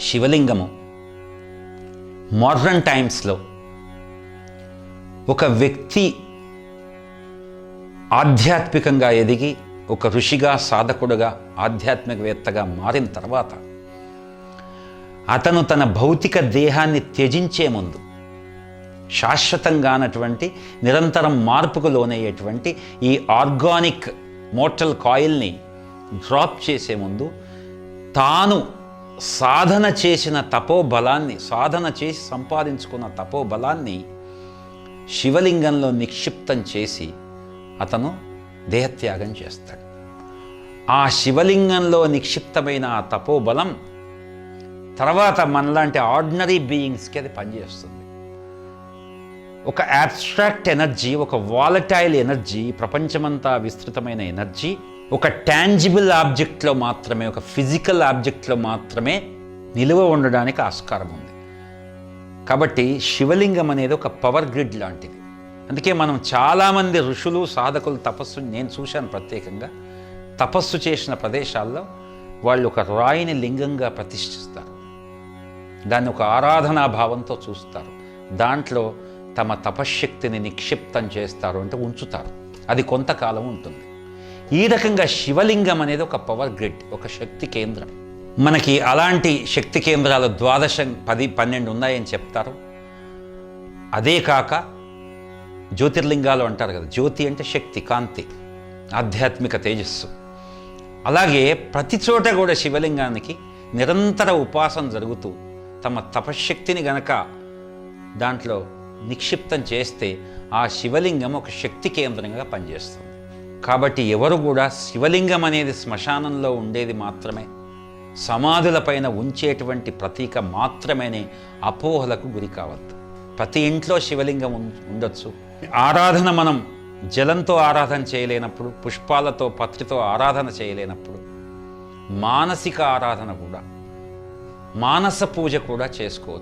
శివలింగము modern టైమ్స్లో ఒక వ్యక్తి ఆధ్యాత్మికంగా ఎదిగి ఒక ఋషిగా, సాధకుడుగా, ఆధ్యాత్మికవేత్తగా మారిన తర్వాత అతను తన భౌతిక దేహాన్ని త్యజించే ముందు శాశ్వతంగానటువంటి నిరంతరం మార్పుకు లోనయ్యేటువంటి ఈ ఆర్గానిక్ మోర్టల్ కాయిల్ని డ్రాప్ చేసే ముందు తాను సాధన చేసిన తపోబలాన్ని, సాధన చేసి సంపాదించుకున్న తపోబలాన్ని శివలింగంలో నిక్షిప్తం చేసి అతను దేహత్యాగం చేస్తాడు. ఆ శివలింగంలో నిక్షిప్తమైన ఆ తపోబలం తర్వాత మనలాంటి ఆర్డినరీ బీయింగ్స్కి అది పనిచేస్తుంది. ఒక అబ్స్ట్రాక్ట్ ఎనర్జీ, ఒక వాలటైల్ ఎనర్జీ, ప్రపంచమంతా విస్తృతమైన ఎనర్జీ ఒక టాంజిబుల్ ఆబ్జెక్ట్లో మాత్రమే, ఒక ఫిజికల్ ఆబ్జెక్ట్లో మాత్రమే నిలువ ఉండడానికి ఆస్కారం ఉంది. కాబట్టి శివలింగం అనేది ఒక పవర్ గ్రిడ్ లాంటిది. అందుకే మనం చాలామంది ఋషులు, సాధకులు తపస్సు నేను చూశాను. ప్రత్యేకంగా తపస్సు చేసిన ప్రదేశాల్లో వాళ్ళు ఒక రాయిని లింగంగా ప్రతిష్ఠిస్తారు. దాన్ని ఒక ఆరాధనా భావంతో చూస్తారు. దాంట్లో తమ తపశ్శక్తిని నిక్షిప్తం చేస్తారు, అంటే ఉంచుతారు. అది కొంతకాలం ఉంటుంది. ఈ రకంగా శివలింగం అనేది ఒక పవర్ గ్రిడ్, ఒక శక్తి కేంద్రం. మనకి అలాంటి శక్తి కేంద్రాలు 12, 10, 12 ఉన్నాయని చెప్తారు. అదే కాక జ్యోతిర్లింగాలు అంటారు కదా. జ్యోతి అంటే శక్తి, కాంతి, ఆధ్యాత్మిక తేజస్సు. అలాగే ప్రతి చోట కూడా శివలింగానికి నిరంతర ఉపాసన జరుగుతూ తమ తపశ్శక్తిని గనక దాంట్లో నిక్షిప్తం చేస్తే ఆ శివలింగం ఒక శక్తి కేంద్రంగా పనిచేస్తుంది. కాబట్టి ఎవరు కూడా శివలింగం అనేది శ్మశానంలో ఉండేది మాత్రమే, సమాధులపైన ఉంచేటువంటి ప్రతీక మాత్రమేనే అపోహలకు గురి కావద్దు. ప్రతి ఇంట్లో శివలింగం ఉండొచ్చు. ఆరాధన మనం జలంతో ఆరాధన చేయలేనప్పుడు, పుష్పాలతో, పత్రితో ఆరాధన చేయలేనప్పుడు మానసిక ఆరాధన కూడా, మానస పూజ కూడా చేసుకోవచ్చు.